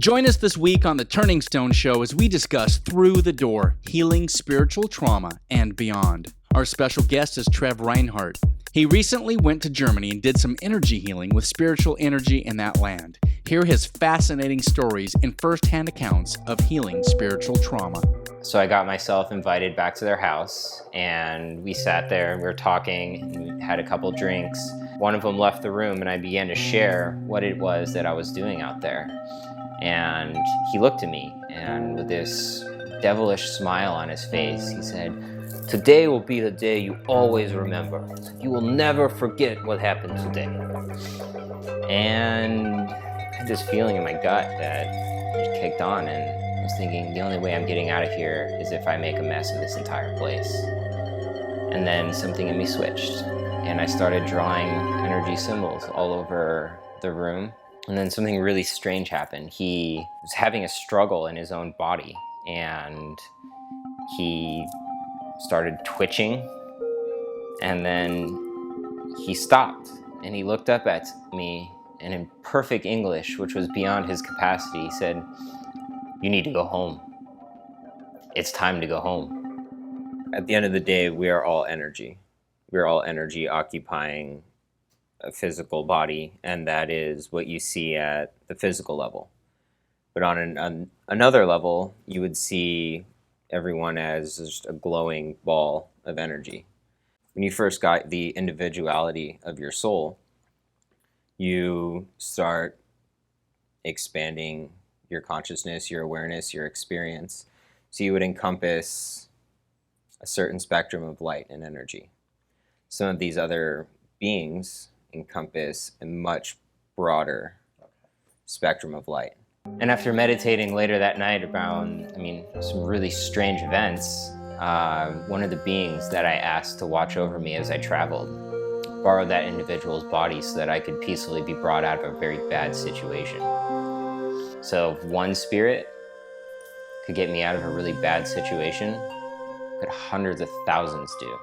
Join us this week on the Turning Stone Show as we discuss Through the Door, healing spiritual trauma and beyond. Our special guest is Trev Reinhart. He recently went to Germany and did some energy healing with spiritual energy in that land. Hear his fascinating stories and first-hand accounts of healing spiritual trauma. So I got myself invited back to their house, and we sat there and we were talking and had a couple drinks. One of them left the room and I began to share what it was that I was doing out there. And he looked at me, and with this devilish smile on his face, he said, "Today will be the day you always remember. You will never forget what happened today." And I had this feeling in my gut that it kicked on, and I was thinking, the only way I'm getting out of here is if I make a mess of this entire place. And then something in me switched, and I started drawing energy symbols all over the room. And then something really strange happened. He was having a struggle in his own body, and he started twitching, and then he stopped, and he looked up at me, and in perfect English, which was beyond his capacity, he said, "You need to go home. It's time to go home." At the end of the day, we are all energy. We're all energy occupying a physical body, and that is what you see at the physical level. But on another level, you would see everyone as just a glowing ball of energy. When you first got the individuality of your soul, you start expanding your consciousness, your awareness, your experience. So you would encompass a certain spectrum of light and energy. Some of these other beings encompass a much broader spectrum of light. And after meditating later that night around, some really strange events, one of the beings that I asked to watch over me as I traveled borrowed that individual's body so that I could peacefully be brought out of a very bad situation. So if one spirit could get me out of a really bad situation, could hundreds of thousands do.